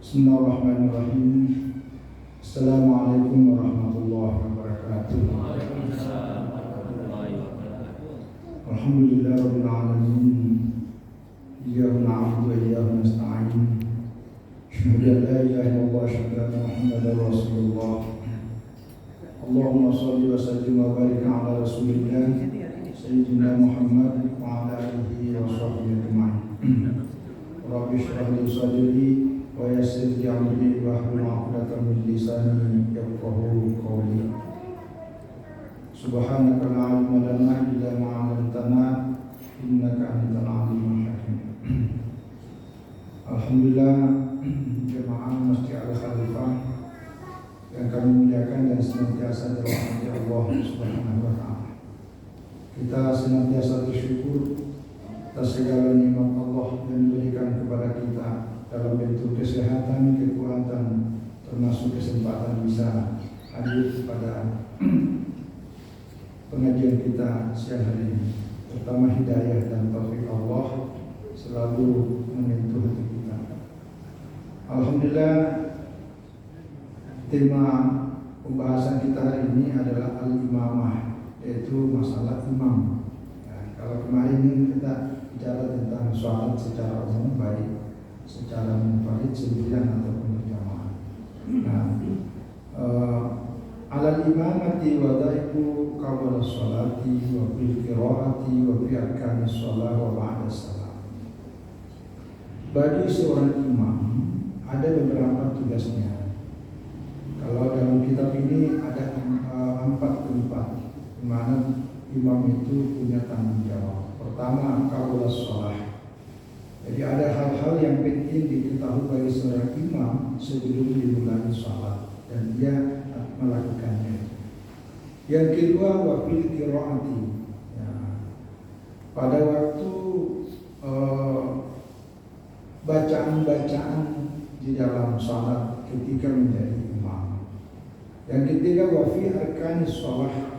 Bismillahirrahmanirrahim. Assalamualaikum warahmatullahi wabarakatuh. Alhamdulillahirabbil alamin. Iyyaka na'budu wa iyyaka nasta'in. Asyhadu an la ilaha illallah wa asyhadu anna Muhammadar Rasulullah. Allahumma shalli wa sallim wa barik ala Rasulillah Sayyidina Muhammad wa ala alihi wa sahbihi ajma'in. Rabbi shrah li sadri wa yassir li amri wahlul 'uqdatam min lisani yafqahu qawli. Subhanaka la ilma lana illa ma 'allamtana innaka antal 'alimul hakim. Alhamdulillah, jemaah Masjid Al-Khalifah yang kami muliakan dan senantiasa dirahmati Allah Subhanahu wa taala. Kita senantiasa bersyukur atas segala nikmat Allah yang diberikan kepada kita dalam bentuk kesehatan, kekuatan, termasuk kesempatan bisa hadir pada pengajian kita siang hari ini. Pertama, hidayah dan taufik Allah selalu menyentuh hati kita. Alhamdulillah, tema pembahasan kita hari ini adalah al-imamah, yaitu masalah imam. Kalau kemarin kita bicara tentang sholat secara umum, baik secara munfarid sendirian ataupun berjamaah. Alal imamati wadaiku qabla sholati wa fil qiraati wa fi arkanis sholah wa ba'da salam. Bagi seorang imam ada beberapa tugasnya. Kalau dalam kitab ini ada 4 tempat di mana imam itu punya tanggung jawab. Pertama, qabla sholah. Jadi ada hal-hal yang penting diketahui bagi seorang imam sebelum dimulai sholat dan dia melakukannya. Yang kedua, wa fil qiraati. Pada waktu bacaan-bacaan di dalam sholat ketika menjadi imam. Yang ketiga, wa fi arkanis sholah.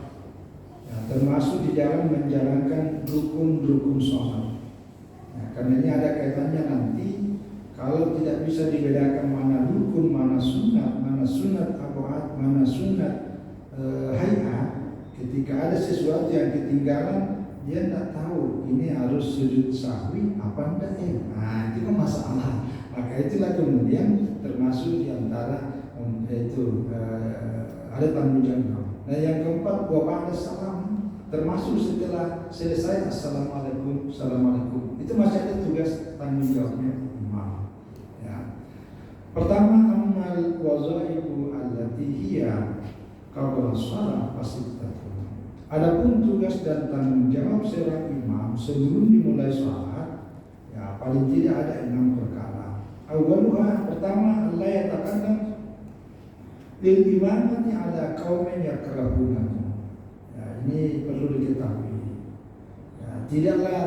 Termasuk di dalam menjalankan rukun-rukun sholat. Karena ini ada kaitannya nanti. Kalau tidak bisa dibedakan mana rukun, mana sunat abu'ad, mana sunat hay'ah, ketika ada sesuatu yang ketinggalan, dia tidak tahu ini harus sujud sahwi apa enggak ya. Itu kan masalah. Maka itulah kemudian termasuk diantara itu ada tanggung jawab. Nah, yang keempat, wa ba'da salam, termasuk setelah selesai assalamualaikum, assalamualaikum, itu masih ada tugas tanggung jawabnya imam. Pertama, amal wazaifu allati hiya qabla shalah fasittatun. Adapun tugas dan tanggung jawab seorang imam sebelum dimulai salat, paling tidak ada 6 perkara. Awaluha, pertama, Allah yataqaddam lil imamati ala qaumin yakrahuna. Ini perlu diketahui. Tidaklah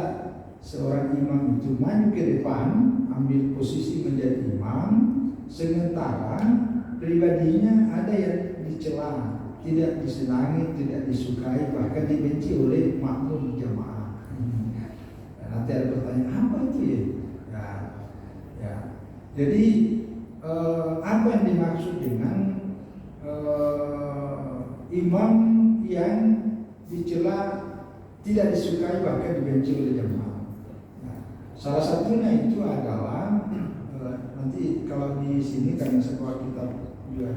seorang imam itu maju ke depan ambil posisi menjadi imam, sementara pribadinya ada yang dicela, tidak disenangi, tidak disukai, bahkan dibenci oleh makmum jamaah. Nanti ada pertanyaan, apa itu ya? Jadi apa yang dimaksud dengan imam yang dicela, tidak disukai, bahkan dibenci oleh jamaah? Salah satunya itu adalah nanti kalau di sini karena sekolah kita juga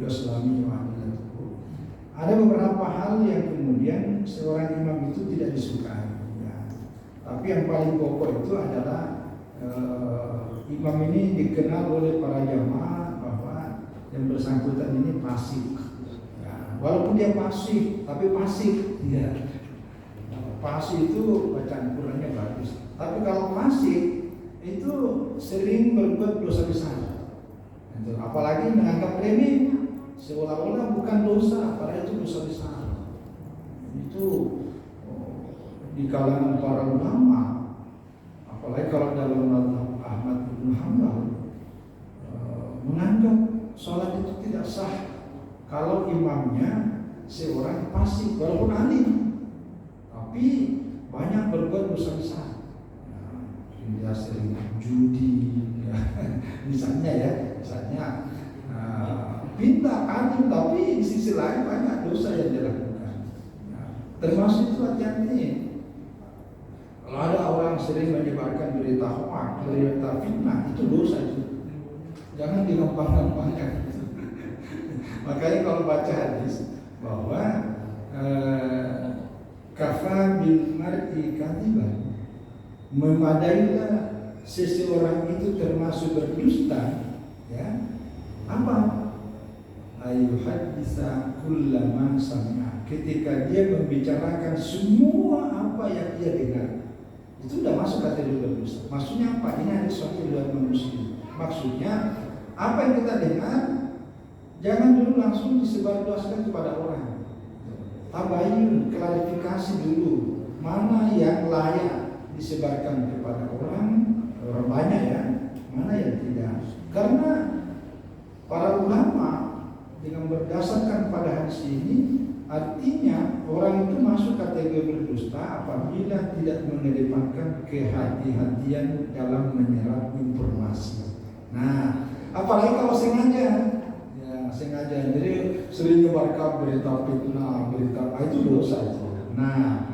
Islami ada beberapa hal yang kemudian seorang imam itu tidak disukai. Tapi yang paling pokok itu adalah imam ini dikenal oleh para jamaah bahwa yang bersangkutan ini fasik. Walaupun dia fasik, tapi fasik. Fasik itu bacaan Qurannya bagus. Tapi kalau fasik itu sering berbuat dosa besar. Apalagi menganggap remeh, seolah-olah bukan dosa, padahal itu dosa besar. Itu di kalangan para ulama, apalagi kalau dalam mazhab Ahmad bin Hanbal, menganggap sholat itu tidak sah kalau imamnya seorang fasik, walaupun alim, tapi banyak berbuat dosa besar. Dia sering judi, ya. Misalnya pintar alim, tapi di sisi lain banyak dosa yang dilakukan. Termasuk itu hati-hati. Kalau ada orang sering menyebarkan berita hoax, berita fitnah, itu dosa itu. Jangan digampang-gampangkan. Makanya kalau baca hadis bahwa kafa bil mar'i katiban, memadailah seseorang itu termasuk berdusta, ya. Apa? Ayuhadisa kullaman sami'a, ketika dia membicarakan semua apa yang dia dengar, itu sudah masuk kategori berdusta. Maksudnya apa? Ini ada sesuatu luar manusia. Maksudnya apa yang kita dengar jangan dulu langsung disebarluaskan kepada orang. Tabayun, klarifikasi dulu mana yang layak disebarkan kepada orang banyak ya, mana yang tidak. Karena para ulama dengan berdasarkan pada hadis ini, artinya orang itu masuk kategori berdusta apabila tidak mengedepankan kehati-hatian dalam menyerap informasi. Nah, apalagi kalau sengaja, jadi sering nyebarkan berita fitnah, berita itu dosa itu. Nah,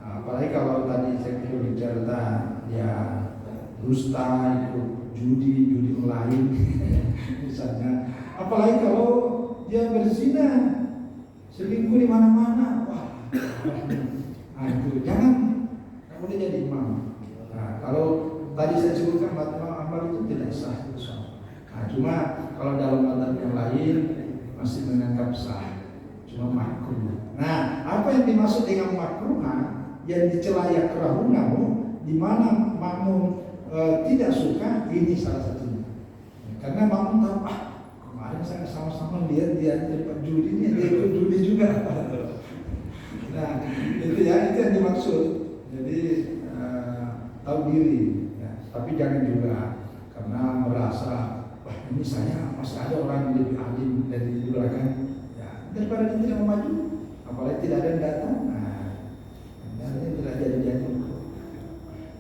apalagi kalau tadi saya bicara ya dusta, ikut judi online misalnya. Apalagi kalau dia berzina, selingkuh di mana-mana, wah, itu jangan boleh jadi imam. Nah, kalau tadi saya sebutkan matematik amal itu tidak sah. Nah, cuma kalau dalam mazhab yang lain masih menganggap sah, cuma makruh. Nah, apa yang dimaksud dengan makruh? Yang dicela yakrahunahu, di mana makmum tidak suka, ini salah satunya. Karena makmum tahu, kemarin saya sama-sama lihat dia tempat judi ini, dia ikut judi juga. Nah, itu yang dimaksud. Jadi tahu diri, ya. Tapi jangan juga karena merasa ini saya masih ada orang yang lebih alim dari di belakang, ya, daripada dia tidak mau maju, apalagi tidak ada yang datang. Nah, ini tidak jadi.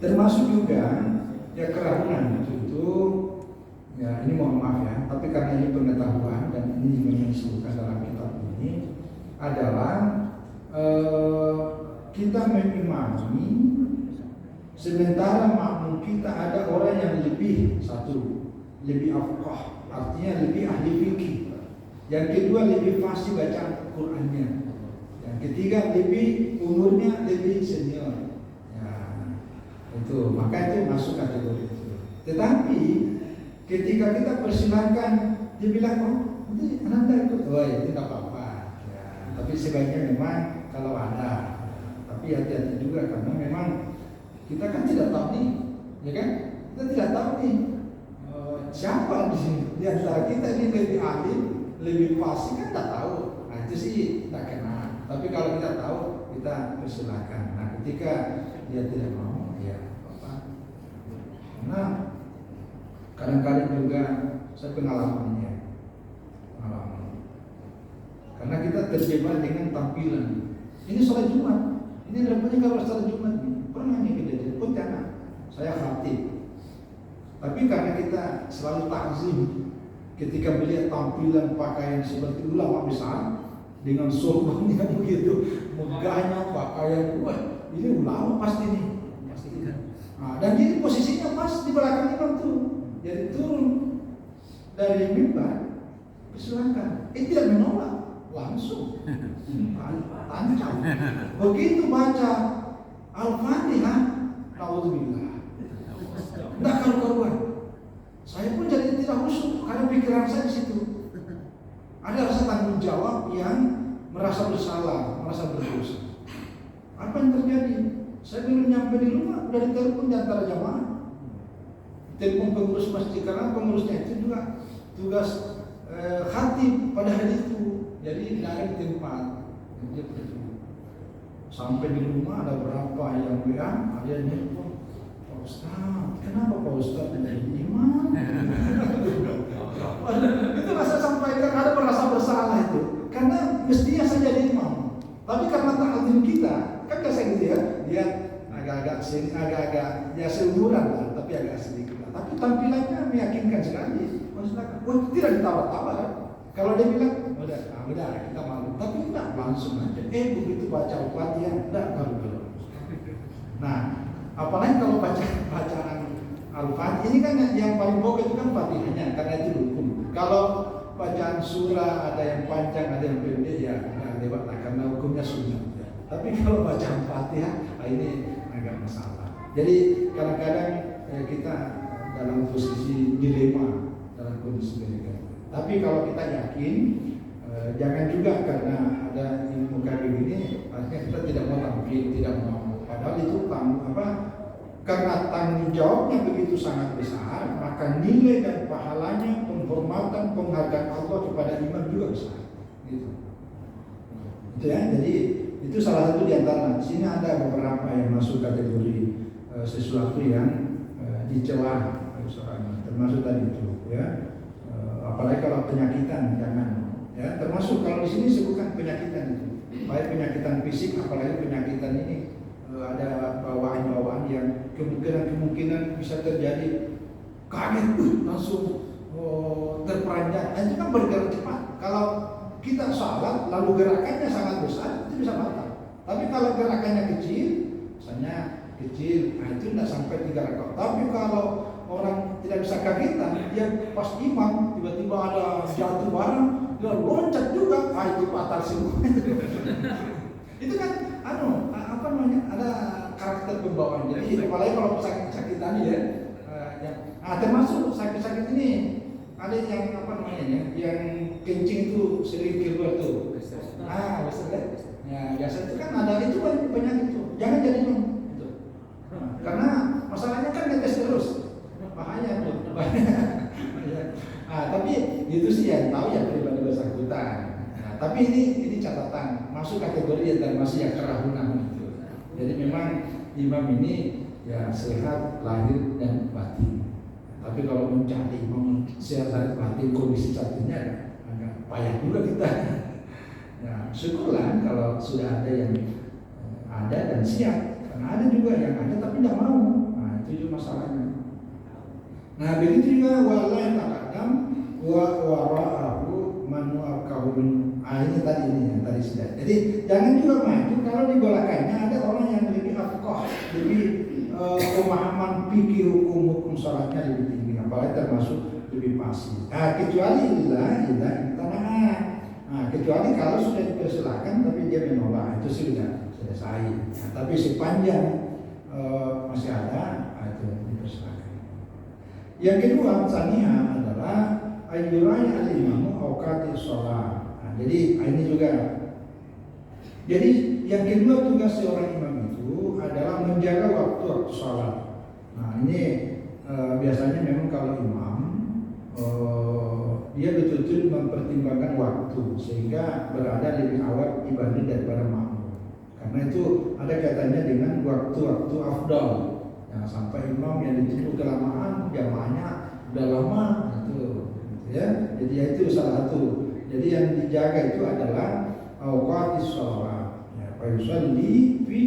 Termasuk juga ya keraguan itu, ya ini mohon maaf ya, tapi karena ini pengetahuan dan ini memang disebutkan dalam kitab ini adalah kita mengimami sementara makmum kita ada orang yang lebih lebih afqah, artinya lebih ahli fikih. Yang kedua lebih fasih baca Qur'annya. Yang ketiga lebih umurnya lebih senior. Ya, itu maka itu masuk kategori itu. Tetapi ketika kita persilahkan, dia bilang nanti anda ikut, itu tidak apa-apa. Ya, tapi sebaiknya memang kalau ada, tapi hati-hati juga karena memang kita kan tidak tahu nih, ya kan? Kita tidak tahu nih. Siapa di sini? Di antara kita ini lebih ahli, lebih fasih kan tidak tahu. Nah itu sih tidak kena. Tapi kalau kita tahu, kita persilahkan. Nah ketika dia tidak mau, ya apa? Karena kadang-kadang juga saya pengalamannya. Karena kita terjebak dengan tampilan. Ini sholat Jumat. Ini rupanya kalau sholat Jumat nih, pernah nih kejadian. Jangan. Saya khatib. Tapi karena kita selalu takzim ketika melihat tampilan pakaian seperti ulama besar dengan sorbannya begitu, megahnya pakaian, wah ini ulama pasti nih, pasti tidak. Nah, dan jadi posisinya pas di belakang imam tuh, jadi turun dari mimbar, persilahkan, tidak menolak, langsung tancap. Begitu baca Al-Fatihah, naudzubillah. Tidak karuan. Saya pun jadi tidak khusyuk karena pikiran saya di situ. Ada rasa tanggung jawab yang merasa bersalah, merasa berdosa. Apa yang terjadi? Saya belum nyampe di rumah, udah ditelepon di antara jamaah. Telepon pengurus masjid karena pengurusnya itu juga tugas khatib pada hari itu. Jadi dari tempat dia pergi. Sampai di rumah ada berapa yang WA, ada yang telepon. Ustaz, kenapa Pak Ustaz menjadi imam? Itu rasa sampaikan, ada merasa bersalah itu. Karena mestinya saya jadi imam. Tapi karena ta'zim kita, kan biasa gitu ya, dia agak-agak ya seumuran lah, tapi agak sedikit lah. tapi tampilannya meyakinkan sekali. Silakan. Tidak ditawar-tawar. Kalau dia bilang, udah kita malu. Tapi enggak, langsung aja. Begitu baca Al-Fatihah, enggak kalau. Nah, apalagi kalau bacaan Al-Fatihah ini kan yang paling pokok itu kan Fatihahnya, karena itu hukum. Kalau bacaan surah ada yang panjang, ada yang pendek ya lewat karena hukumnya sunnah. Tapi kalau bacaan Fatihah, ini agak masalah. Jadi kadang-kadang kita dalam posisi dilema dalam kondisi mereka. Tapi kalau kita yakin, jangan juga karena ada ilmu kayak begini, artinya kita tidak mau tampil, tidak mau. Padahal itu karena tanggung jawabnya begitu sangat besar, maka nilai dan pahalanya, penghormatan, penghargaan Allah kepada imam juga besar. Gitu. Itu ya. Jadi itu salah satu di antara. Di sini ada beberapa yang masuk kategori sesuatu yang dicela seorang, termasuk tadi itu ya. Apalagi kalau penyakitan, jangan ya. Termasuk kalau di sini sebutkan penyakitan itu, baik penyakitan fisik, apalagi penyakitan ini ada bawaan-bawaan yang kemungkinan bisa terjadi kaget langsung terperanjat. Itu kan bergerak cepat. Kalau kita salat lalu gerakannya sangat besar, itu bisa batal. Tapi kalau gerakannya kecil, misalnya kecil, itu tidak sampai 3 rakaat. Tapi kalau orang tidak bisa kagetan, dia pas imam tiba-tiba ada jatuh barang, dia loncat juga, itu batal semua. Itu kan ada karakter pembawaan. Jadi apalagi kalau sakit-sakitan ya, termasuk sakit-sakit ini ada yang yang kencing itu sering keluar tuh. Ya biasa itu kan ada itu banyak itu. Jangan jadi itu. Karena masalahnya kan netes terus, bahaya tuh. Tapi itu sih yang tahu ya pribadi bersangkutan. Tapi ini catatan masuk kategori dan masih yang kerahunan itu. Jadi memang imam ini ya sehat lahir dan batin. Tapi kalau mencari imam sehat lahir batin kondisi satunya agak payah juga kita. Ya syukurlah kalau sudah ada yang ada dan siap. Karena ada juga yang ada tapi tidak mau. Nah itu juga masalahnya. Nah begitu juga walai takadam wa wara'ahu man waqahum. Ini tadi yang tadi sudah. Jadi jangan juga maju kalau di belakangnya ada orang yang lebih afqah, lebih pemahaman fikih hukum sholatnya lebih tinggi, apalagi termasuk lebih pasti. Kecuali kecuali kalau sudah dipersilakan tapi dia menolak, itu sudah selesai. Tapi sepanjang masih ada, itu dipersilakan. Yang kedua saniha adalah ayyuraya al-imamu awqati sholat. Jadi ini juga. Jadi yang kedua tugas seorang imam itu adalah menjaga waktu sholat. Nah ini biasanya memang kalau imam dia betul-betul mempertimbangkan waktu sehingga berada lebih awal dibanding daripada makmum. Karena itu ada kaitannya dengan waktu-waktu afdal. Jangan sampai imam yang dituduh kelamaan, jamaahnya udah lama gitu, ya. Jadi itu salah satu. Jadi yang dijaga itu adalah awqatis shalah. Ya, fa yusalli fi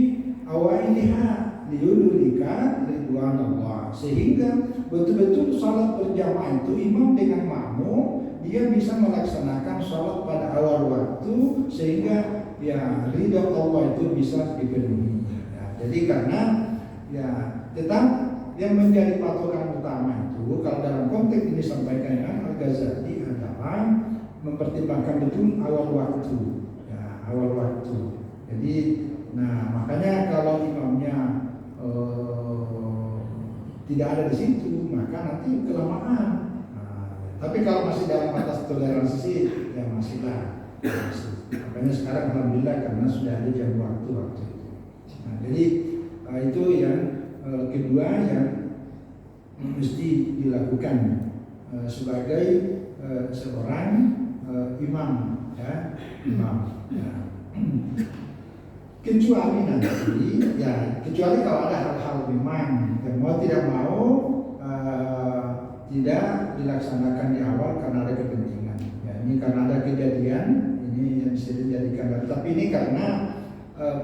awailiha liyudrika ridwanallah. Sehingga betul-betul salat berjamaah itu imam dengan makmum dia bisa melaksanakan salat pada awal waktu sehingga ya ridha Allah itu bisa dipenuhi. Ya, jadi karena ya tetap yang menjadi patokan utama itu kalau dalam konteks ini disampaikan Al-Ghazali adalah mempertimbangkan betul awal waktu, ya, awal waktu. Jadi, makanya kalau imamnya tidak ada di situ, maka nanti kelamaan. Tapi kalau masih dalam batas toleransi, ya masihlah. Makanya sekarang alhamdulillah karena sudah ada jam waktu itu. Jadi itu yang kedua yang mesti dilakukan sebagai seorang imam, ya, imam. Ya. Kecuali kalau ada hal-hal memang yang mau tidak mau tidak dilaksanakan di awal karena ada kepentingan. Ya, ini karena ada kejadian ini yang bisa dijadikan. Tapi ini karena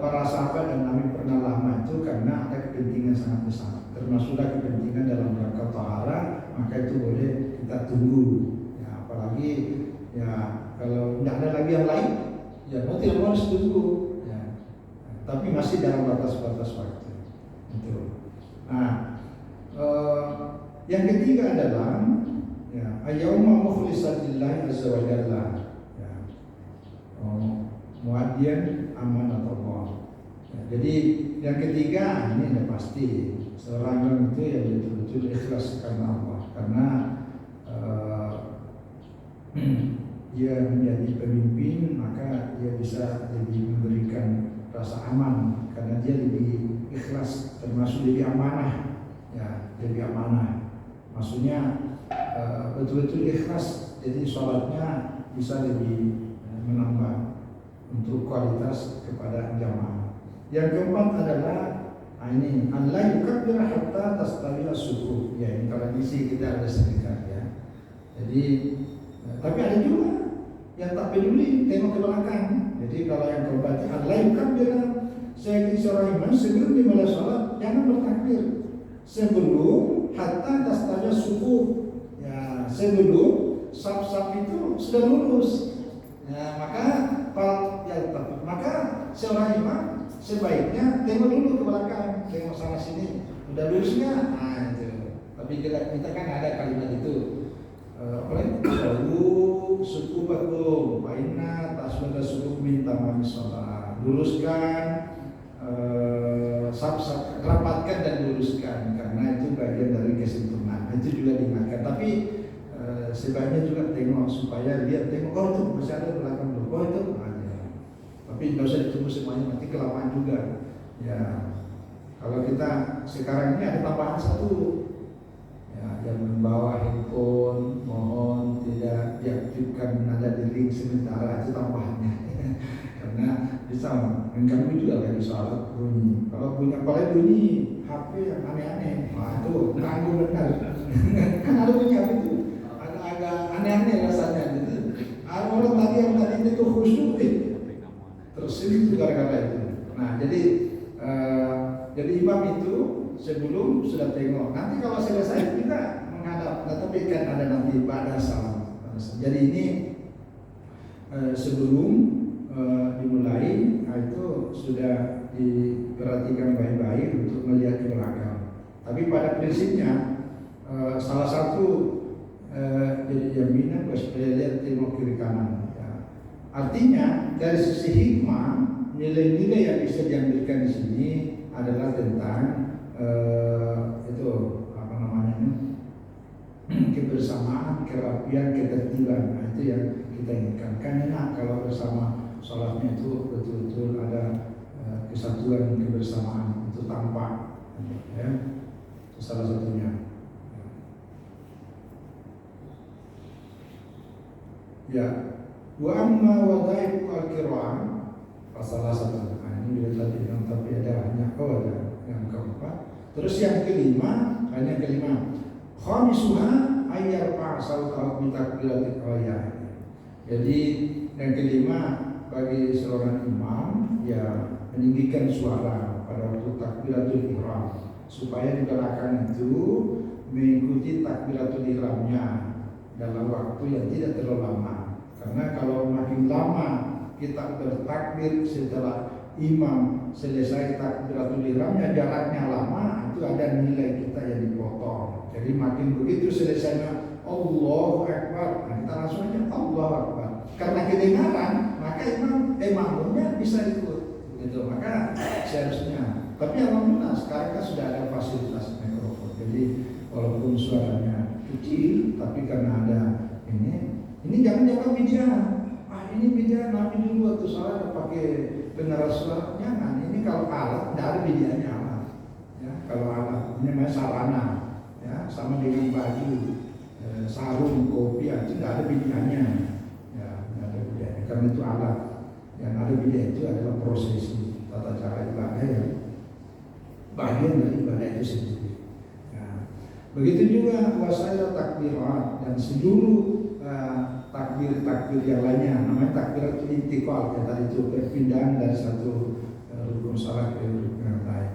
para sahabat dan Nabi pernah lama itu karena ada kepentingan sangat besar. termasuklah kepentingan dalam rangka tahara, maka itu boleh kita tunggu. Ya, apalagi ya kalau tidak ada lagi yang lain, ya mau tidak mau harus tunggu. Ya. Tapi masih dalam batas-batas waktu. Itu. Nah, yang ketiga adalah ya ayyuma mukhlisatillahi azza wa jalla. Ya. Muaddiyan amanatullah. Ya, jadi yang ketiga ini sudah pasti seorang itu yang betul-betul ikhlas karena Allah, karena dia menjadi pemimpin, maka dia bisa lebih memberikan rasa aman karena dia lebih ikhlas, termasuk lebih amanah. Ya, lebih amanah. Maksudnya betul-betul ikhlas, jadi sholatnya bisa lebih menambah untuk kualitas kepada jamaah. Yang keempat adalah ini Allah yukabbir hatta tastawila sufuh. Ya, ini kalau isi kita ada sedikit ya. Jadi tapi ada juga yang tak peduli tengok ke belakang. Jadi kalau yang keempat Allah yukabbir, saya seorang imam sebelum dimulai sholat jangan bertakbir sebelum hatta tastawila sufuh. Ya, sebelum saf-saf itu sudah lurus. Ya, maka seorang imam sebaiknya tengok dulu ke belakang, tengok sana sini, udah lurus nggak? Nah itu. Tapi kita kan ada kalimat itu, apalagi suku bakum, paina tasbada suku minta mamisola, luruskan, rapatkan dan luruskan, karena itu bagian dari kesempurnaan. Itu juga diingatkan. Tapi sebaiknya juga tengok supaya dia tengok, oh itu masih ada belakang dulu, oh itu ada. Tapi tidak usah ditunggu semuanya, nanti kelamaan juga. Ya, kalau kita sekarang ini ada tambahan satu, ya, yang membawa handphone, mohon tidak diaktifkan nada dering sementara, itu tambahannya. Karena bisa mengganggu juga dari sholat bunyi. Kalau punya bunyi HP yang aneh-aneh, wah itu ganggu benar. Kan ada bunyi apa itu? Agak aneh-aneh rasanya gitu. Orang yang tadi itu khusyuk terus itu gara-gara itu. Nah jadi imam itu sebelum sudah tengok. Nanti kalau selesai kita menghadap, tapi kan ada nanti pada salam. Jadi ini sebelum dimulai itu sudah diperhatikan baik-baik untuk melihat ke belakang. Tapi pada prinsipnya salah satu jadi jaminan supaya lihat tengok kiri kanan. Ya. Artinya dari sisi hikmah, nilai-nilai yang bisa diambilkan di sini adalah tentang itu apa namanya, kebersamaan, kerapian, ketertiban. Nah, itu yang kita inginkan. Kan enak kalau bersama sholatnya itu betul-betul ada kesatuan, kebersamaan, itu tampak. Ya, itu salah satunya. Ya, wa amma wadaifu al-qira'ah salah satu. Nah, ini bila tadi yang tapi ada yang keempat. Terus yang kelima, khamisuha ayyarfa sautahu bi takbiratil ihram. Jadi yang kelima bagi seorang imam ya meninggikan suara pada waktu takbiratul ihram supaya di belakang itu mengikuti takbiratul ihramnya dalam waktu yang tidak terlalu lama. Karena kalau makin lama kita bertakbir setelah imam selesai takbiratul ihramnya jaraknya lama, itu ada nilai kita yang dipotong. Jadi makin begitu selesainya Allahu Akbar, nah kita langsung aja Allahu Akbar. Karena kedengaran, maka imamnya bisa ikut. Gitu. Maka seharusnya. Tapi alhamdulillah sekarang kan sudah ada fasilitas mikrofon. Jadi walaupun suaranya kecil, tapi karena ada ini jangan bicara. Ini bicara nabi dulu waktu salah pakai pengeras suara. Jangan. Ini kalau alat, tidak ada bidianya alat. Ya, kalau alat ini namanya sarana. Ya, sama dengan baju, sarung, kopi, itu tidak ada bidianya. Ya, tidak ada bidianya. Karena itu alat. Yang ada bidia itu adalah prosesi tata cara ibadah yang bagian dari ibadah itu sendiri. Ya. Begitu juga wasaya takbirat dan seluruh takbir yang lainnya, namanya takbiratul intiqal, yang tadi itu perpindahan dari satu rukun salat ke rukun yang lain.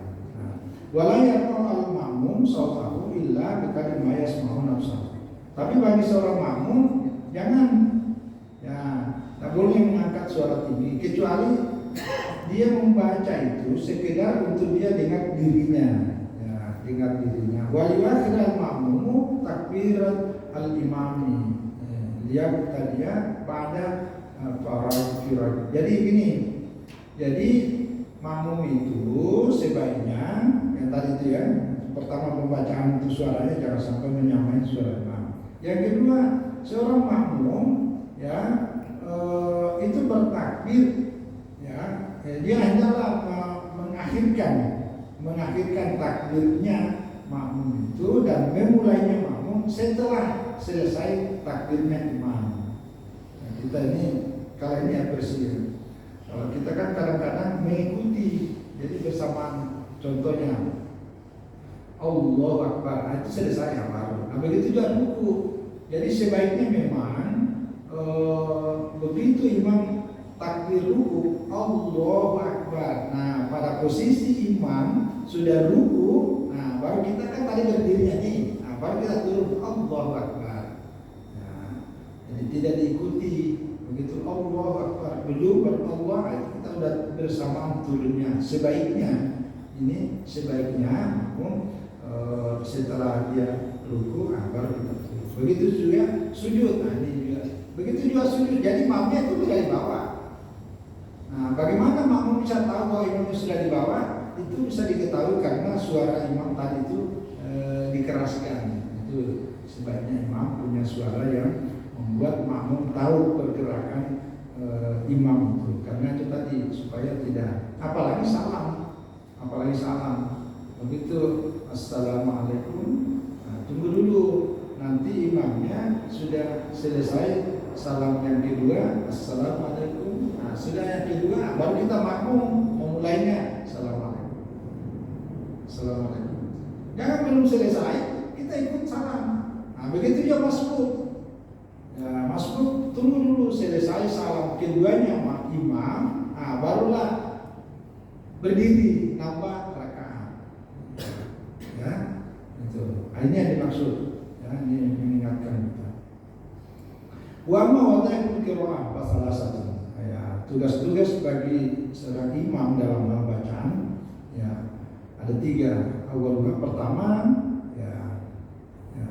Wala yaqul al-ma'mum makmum sautahu illa bikali ma yasma'u nafsahu. Tapi bagi seorang makmum jangan ya tak boleh mengangkat suara tinggi kecuali dia membaca itu sekedar untuk dia dengar dirinya, ya, dengar dirinya. Waliwakhir al-makmumu takbirat al-imami. Lihat tadinya pada para firaq. Jadi gini, jadi makmum itu sebaiknya yang tadi itu ya, pertama pembacaan itu suaranya jangan sampai menyamai suara imam. Yang kedua, seorang makmum ya itu bertakbir ya, dia hanyalah mengakhirkan takbirnya makmum itu dan memulainya makmum setelah selesai takbirnya imam. Nah, kita ini kalau ini apresiasi. Kalau kita kan kadang-kadang mengikuti, jadi bersamaan. Contohnya Allahu Akbar, itu selesai ya baru. Nah begitu juga ruku. Jadi sebaiknya memang begitu imam takbir ruku Allahu Akbar. Nah pada posisi imam sudah ruku, nah baru kita kan tadi berdirinya nih, nah baru kita turun Allahu Akbar. Nah, jadi tidak diikuti begitu Allahu Akbar belum Allah kita sudah bersamaan turunnya. Sebaiknya setelah dia ruku baru kita turun. Begitu juga sujud. Nah ini juga begitu juga sujud. Jadi makmumnya itu sudah di bawah. Nah bagaimana makmum bisa tahu bahwa imamnya sudah di bawah? Itu bisa diketahui karena suara imam tadi itu dikeraskan. Itu sebaiknya imam punya suara yang membuat makmum tahu pergerakan imam itu. Karena itu tadi supaya tidak, apalagi salam. Begitu assalamualaikum, nah, tunggu dulu nanti imamnya sudah selesai salam yang kedua assalamualaikum. Nah sudah yang kedua baru kita makmum memulainya assalamualaikum. Jangan belum selesai kita ikut salam. Nah begitu juga masbuk. Ya, masbuk tunggu dulu selesai salam keduanya imam, nah barulah berdiri nambah rakaat. Ya, itu. Ini yang dimaksud. Ya, ini mengingatkan kita. Wa ma wada'ul qiraah salah satu. Ya, tugas-tugas bagi seorang imam dalam hal bacaan ya ada 3. Awalnya pertama ya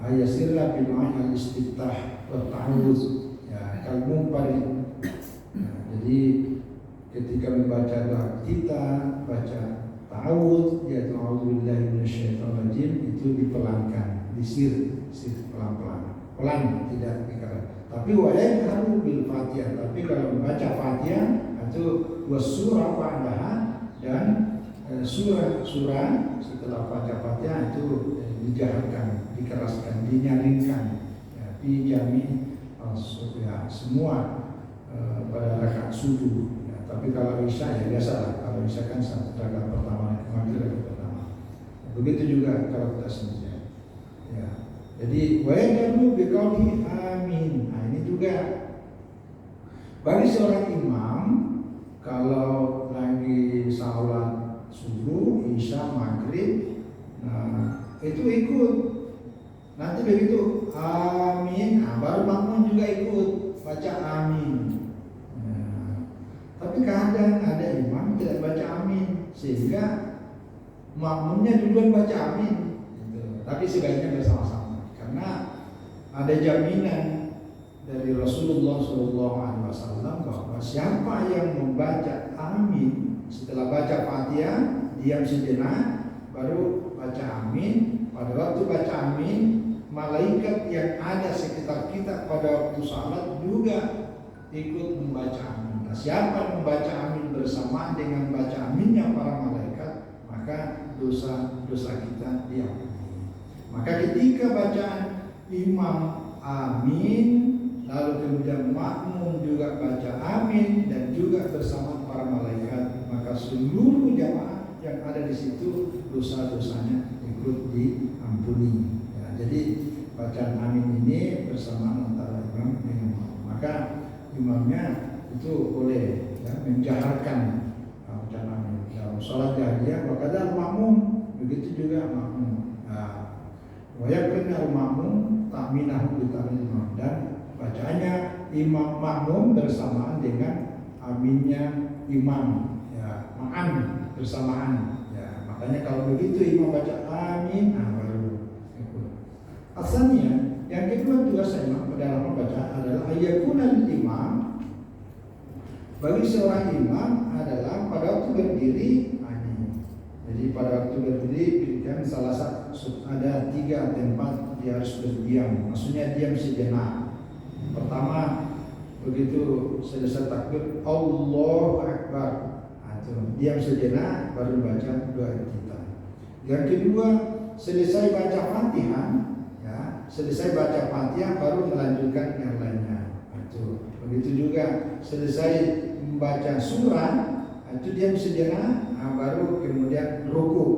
ayasirlah bil ma'al istiftah wa ta'awudz. Ya, kalbu pari. Ya, jadi ketika membaca doa kita baca ta'awudz yaitu a'udzubillahi minasyaitonirrajim itu dipelankan, disir pelan tidak dikeras. Tapi wajib harus bil Fatihah. Tapi kalau membaca Fatihah itu wasurah ba'daha dan surah setelah baca Fatihah itu dijaharkan, dikeraskan, dinyalingkan ya, dijami ya, semua pada rakaat subuh. Ya, tapi kalau isya ya biasalah. Kalau isya kan satu rakaat pertama, rakaat pertama. Begitu juga kalau kita selesai. Ya. Jadi wa'adamu biqauli amin. Nah ini juga bagi seorang imam kalau lagi salat subuh, isya, maghrib, nah itu ikut. Nanti begitu amin, nah, baru makmum juga ikut baca amin. Nah, tapi kadang ada imam tidak baca amin sehingga makmumnya duluan baca amin. Gitu. Tapi sebaiknya bersama-sama karena ada jaminan dari Rasulullah SAW bahwa siapa yang membaca amin setelah baca Fatihah diam sejenak baru baca amin. Pada waktu baca amin, malaikat yang ada sekitar kita pada waktu salat juga ikut membaca amin. Nah, siapa yang membaca amin bersamaan dengan baca aminnya para malaikat, maka dosa-dosa kita diampuni. Maka ketika bacaan imam amin, lalu kemudian makmum juga baca amin dan juga bersama para malaikat, maka seluruh jamaah yang ada di situ dosa-dosanya ikut diampuni. Ya, jadi bacaan amin ini bersamaan antara imam dengan makmum. Maka imamnya itu boleh ya, menjaharkan bacaan amin. Dalam sholat jahriyah wakadar makmum, begitu juga makmum. Wayakun al-ma'mum ta'minahu bitamin imam, dan bacaannya imam makmum bersamaan dengan aminnya imam, ya, ma'an bersamaan. Ya, makanya kalau begitu imam baca amin, baru ikut. Asalnya yang kedua juga saya dalam bacaan adalah ayakunal imam, bagi seorang imam adalah pada waktu berdiri. Jadi pada waktu berdiri kan salah satu ada 3 tempat dia harus berdiam. Maksudnya diam sejenak. Pertama, begitu selesai takbir Allahu Akbar, diam sejenak baru baca doa kita. Yang kedua, selesai baca Fatihah, ya, selesai baca Fatihah baru melanjutkan yang lainnya. Begitu juga selesai membaca surah, itu diam sejenak, baru kemudian ruku.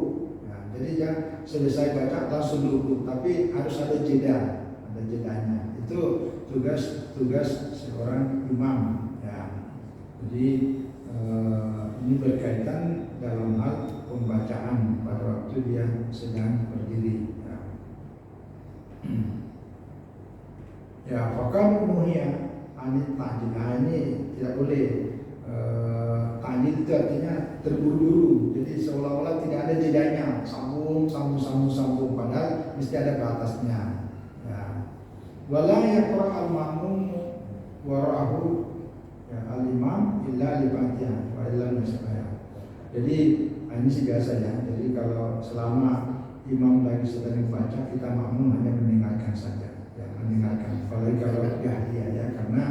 Nah, jadi jangan selesai baca langsung ruku, tapi harus ada jedanya. Itu tugas seorang imam. Ya. Jadi ini berkaitan dalam hal pembacaan pada waktu dia sedang berdiri. Ya, ya fakal muhya anit ta'jil. Ini tidak boleh. Ta'jil itu artinya terburu-buru, jadi seolah-olah tidak ada jedanya, sambung, padahal mesti ada batasnya. Ya. Wala yaqra al-ma'mum wara'ahu, ya, al-imam illa li Fatihah wa illa nasbaya. Jadi ini sih biasa ya. Jadi kalau selama imam lagi sedang membaca, kita makmum hanya mendengarkan saja, ya, mendengarkan. Apalagi kalau ya, karena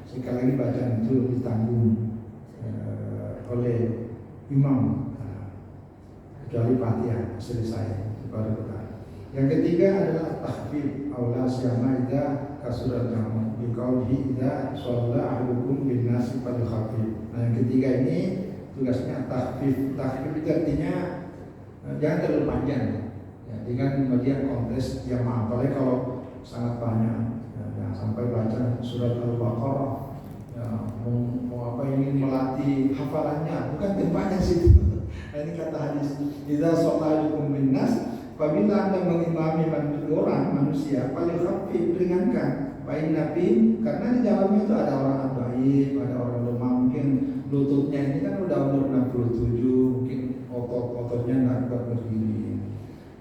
sekali lagi bacaan itu ditanggung oleh imam, kecuali Fatihah selesai baru kita. Yang ketiga adalah tahfif aula syama idza kasurat jamu biqauli idza shalla ahadukum bin nasi fal khafif. Nah, yang ketiga ini tugasnya tahfif. Tahfif itu artinya jangan terlalu panjang, ya, dengan bagian konteks yang apalagi kalau sangat banyak, ya, sampai baca surat Al-Baqarah. Mau apa, ingin melatih hafalannya, bukan tempatnya situ. Ini kata hadis, idza shallaitum binnas, apabila Anda mengimami orang manusia, paling khafif, ringankan. Baik Nabi, karena di dalamnya itu ada orang baik, ada orang lemah, mungkin lututnya ini kan udah umur 67, mungkin otot-ototnya nggak kuat berdiri.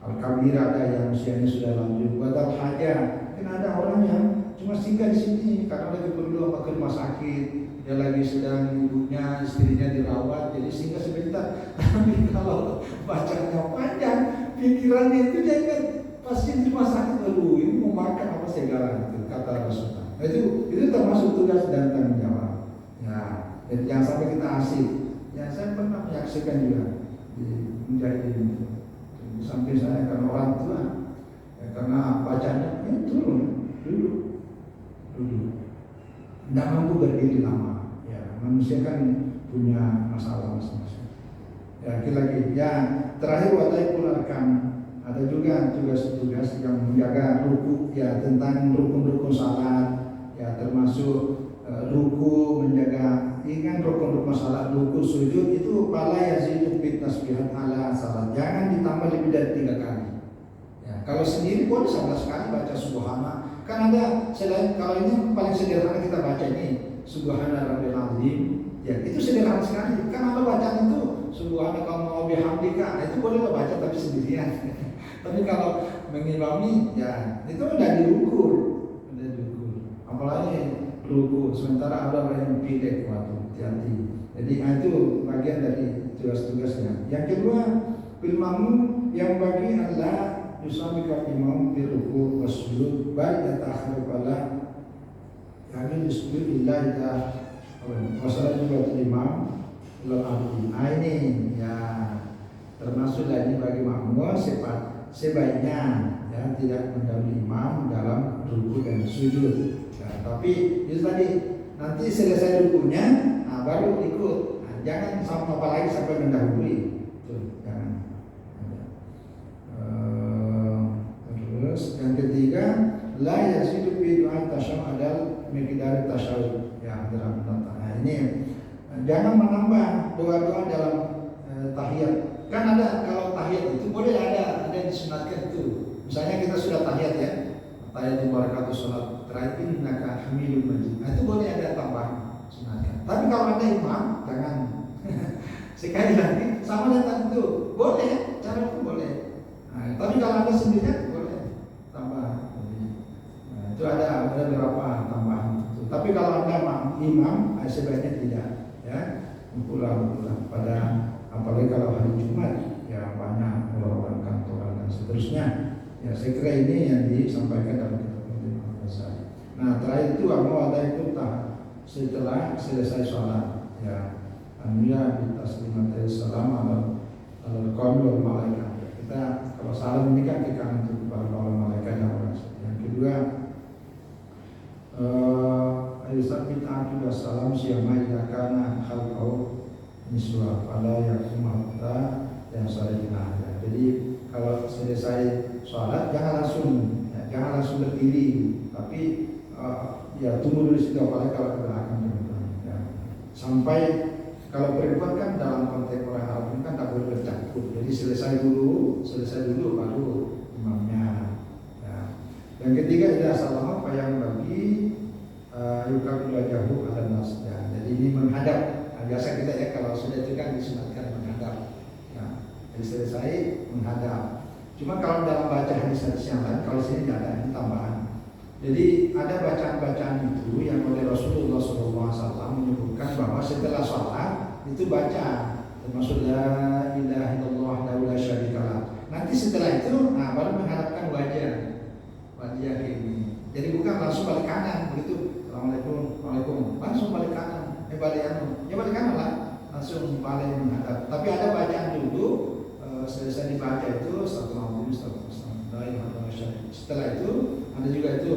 Al-kabir ada yang usianya sudah lanjut, badal haja, mungkin ada orang yang cuma singgah di sini karena lagi perlu ke rumah sakit, dia lagi sedang ibunya, istrinya dirawat, jadi singgah sebentar. Tapi kalau bacanya panjang, pikirannya itu dia ingat pasti di rumah sakit, lalu ini mau makan apa segala itu, kata Rasulullah. Nah, itu termasuk tugas dan tanggung jawab. Ya, jadi jangan sampai kita asik. Ya, saya pernah menyaksikan juga di Mujahidin itu. Sampai saya karena orang tua, ya, karena bacanya ya, turun dulu. Tidak mampu berdiri lama, ya, manusia kan punya masalah masing-masing. Ya, lagi, ya, terakhir wataikul arkan, ada juga tugas-tugas yang menjaga ruku, ya, tentang rukun-rukun salat, ya, termasuk ruku, menjaga, ingat rukun-rukun salat, ruku, sujud itu pala yazidu bit tasbihat ala salat, jangan ditambah lebih dari 3 kali. Ya, kalau sendiri boleh 11 kali baca subhanallah. Kan ada selain, kalau ini paling sederhana kita baca ini subhana rabbil azim, ya itu sederhana sekali. Kan ada bacaan itu subhanaka wa bihamdika, itu boleh lo baca tapi sendirian. Tapi kalau mengimami, ya itu udah diukur. Apalagi ruku, sementara ada orang yang pilih waktu hati-hati. Jadi itu bagian dari tugas-tugasnya. Yang kedua, bil makmum yang bagi adalah yusabika imam bi ruku' wasjud ba'da ta'khir qala yani yusbih lillahi ta'ala wa salatu imam lil abdi. Ini ya termasuk lagi bagi makmum sebaiknya ya tidak mendahului imam dalam ruku' dan sujud. Ya, tapi itu tadi nanti selesai ruku'nya, nah baru ikut. Nah, jangan sampai apalagi sampai mendahului. Tuh, jangan. Terus yang ketiga, la yasidu fi du'a tasyahhud adal miqdar tasyahhud. Ya, dalam tata. Nah, ini jangan menambah doa-doa dalam tahiyat. Kan ada kalau tahiyat itu boleh ada yang disunatkan itu. Misalnya kita sudah tahiyat ya, tahiyat barakatuh sholat terakhir innaka hamidum majid. Nah, itu boleh ada tambahan sunatkan. Tapi kalau ada imam jangan. Sekali lagi sama dengan itu boleh, cara itu boleh. Nah, tapi kalau anda sendirian boleh tambah. Nah, itu ada beberapa tambahan. Tapi kalau anda imam, sebaiknya tidak, ya. Pulang pada apalagi kalau hari Jumat, ya banyak orang kantoran dan seterusnya. Ya saya kira ini yang disampaikan dalam kitab Al-Ghazali. Nah terakhir itu ada itu setelah selesai sholat, ya. Alhamdulillah bitaslimatil salam al-qawmi wal malaikat. Kita kalau salam ini kan kita untuk para malaikat dan orang. Yang kedua ayat kita salam siapa yang kana khalqau miswa pada yakum hatta yang salihina. Jadi kalau selesai sholat jangan langsung berdiri, tapi ya tunggu dulu situ apalagi kalau ke belakang ya. Sampai kalau perempuan kan dalam konteks orang Arab ini kan tak boleh bercampur. Jadi selesai dulu baru imamnya. Ya. Yang ketiga adalah salam apa yang bagi yukabil wajahu ala nas. Ya. Jadi ini menghadap. Nah, biasa kita ya kalau sudah itu kan disunatkan menghadap. Ya. Jadi selesai menghadap. Cuma kalau dalam baca hadis-hadis yang lain, kalau sini tidak ada ini tambahan. Jadi ada bacaan-bacaan itu yang oleh Rasulullah SAW menyebutkan bahwa setelah sholat itu baca termasuk la ilaha illallah la syarikalah. Nanti setelah itu, baru menghadapkan wajah kayak ini. Jadi bukan langsung balik kanan begitu. Assalamualaikum, waalaikum, langsung balik kanan. Balik kanan lah, langsung balik menghadap. Tapi ada bacaan dulu. Selesai dibaca itu setelah itu ada juga itu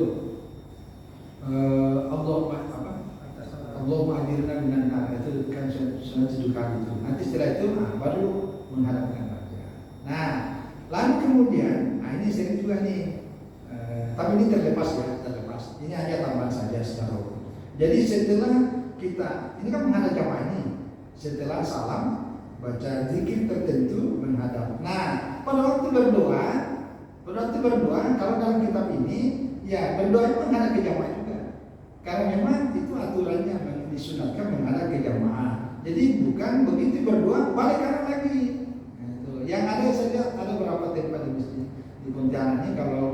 Allahumma ajirna minan nar, itu kan sunnah 7 kali itu. Nanti setelah itu baru menghadapkan wajah. Nah lalu kemudian ini sering juga nih tapi ini terlepas. Ini hanya tambahan saja secara umum. Jadi setelah kita ini kan menghadap jamaah ini, setelah salam baca zikir tertentu menghadap. Nah, pada waktu berdoa kalau dalam kitab ini ya berdoa itu menghadap ke jamaah juga. Karena memang itu aturannya disunatkan menghadap ke jamaah. Jadi bukan begitu berdoa balik kanan lagi. Nah, itu. Yang ada saja ada beberapa tempat di masjid di Pontianak ini kalau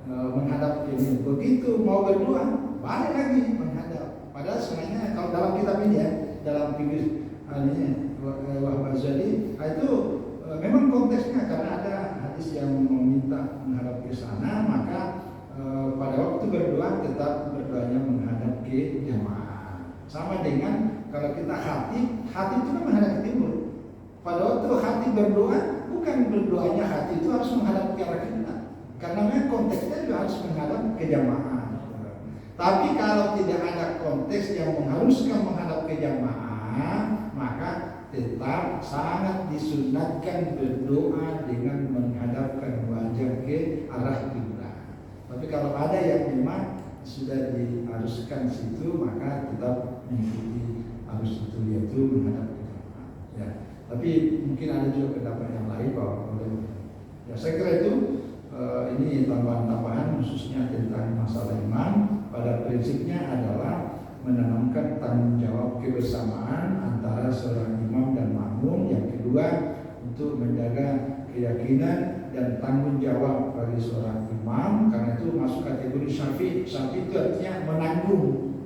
menghadap ini begitu mau berdoa balik lagi menghadap. Padahal sebenarnya kalau dalam kitab ini ya dalam fikih ini Wahab Ghazali itu memang konteksnya karena ada hadis yang meminta menghadap ke sana, maka pada waktu berdoa tetap berdoanya menghadap ke jamaah. Sama dengan kalau kita hati itu kan menghadap ke timur. Pada waktu hati berdoa bukan berdoanya hati itu harus menghadap ke arah kiblat, karena memang konteksnya juga harus menghadap ke jamaah. Tapi kalau tidak ada konteks yang mengharuskan menghadap ke jamaah, maka tetap sangat disunatkan berdoa dengan menghadapkan wajah ke arah kiblat. Tapi kalau ada yang memang sudah diharuskan situ, maka tetap mengikuti arus itu, yaitu menghadap ke jamaah. Ya. Tapi mungkin ada juga pendapat yang lain bahwa ya saya kira itu ini tambahan-tambahan khususnya tentang masalah iman. Pada prinsipnya adalah menanamkan tanggung jawab kebersamaan antara seorang imam dan makmum. Yang kedua, untuk menjaga keyakinan dan tanggung jawab bagi seorang imam, karena itu masuk kategori syafi'. Syafi' itu artinya menanggung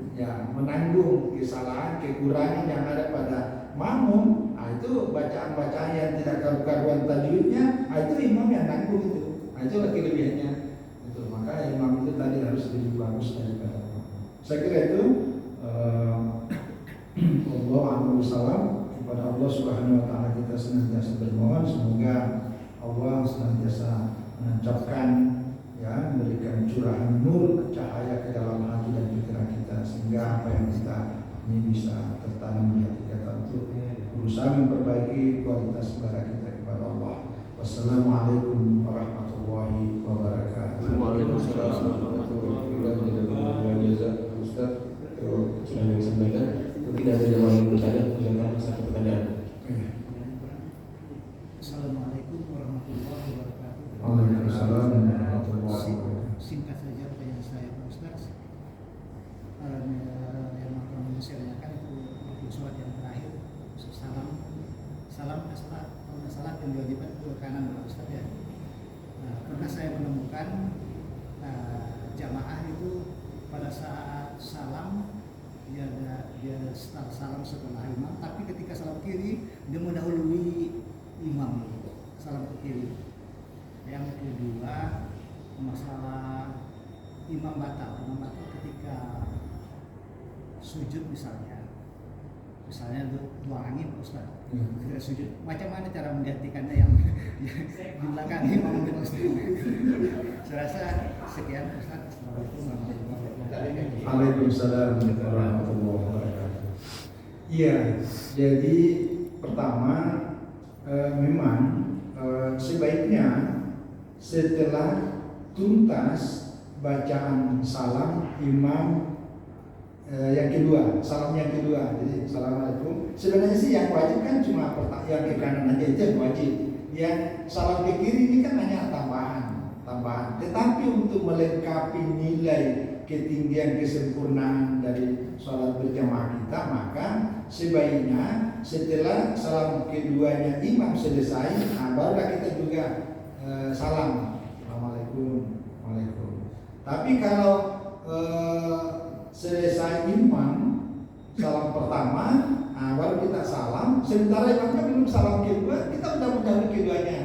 kesalahan, kekurangan yang ada pada makmum. Itu bacaan-bacaan yang tidak karu-karuan tajwidnya, itu imam yang nanggung itu. Itu kelebihannya. Itu maka imam itu tadi harus lebih bagus daripada makmum. Saya kira itu. Allahu salam kepada Allah Subhanahu wa taala kita senantiasa bermohon semoga Allah senantiasa menancapkan ya memberikan curahan nur cahaya ke dalam hati dan pikiran kita sehingga apa yang kita ini bisa tertanam di hati kita untuk berusaha memperbaiki kualitas ibadah kita kepada Allah. Wassalamualaikum warahmatullahi wabarakatuh. Waalaikumsalam warahmatullahi wabarakatuh. Ustaz, sudah disampaikan. Mungkin ada yang ingin bertanya, silakan satu pertanyaan. penjual ke kanan Pak Ustaz ya. Pernah saya menemukan jamaah itu pada saat salam dia start salam setelah imam, tapi ketika salam kiri dia mendahului imam salam ke kiri. Yang kedua masalah imam batal ketika sujud misalnya dua angin Ustaz. Ketika sujud, macam mana cara menggantikannya yang di belakang imam itu Ustaz? Saya rasa sekian Ustaz. Waalaikumsalam warahmatullahi wabarakatuh. Iya, jadi pertama memang sebaiknya setelah tuntas bacaan salam imam yang kedua, salam yang kedua, jadi assalamualaikum. Sebenarnya sih yang wajib kan cuma yang ke kanan aja itu yang wajib. Yang salam ke kiri ini kan hanya tambahan. Tetapi untuk melengkapi nilai ketinggian kesempurnaan dari sholat berjamaah kita, maka sebaiknya setelah salam keduanya imam selesai, barulah kita juga salam, assalamualaikum, waalaikum. Tapi kalau selesai imam salam pertama, baru kita salam. Sementara imamnya belum salam kedua, kita udah mendahului keduanya.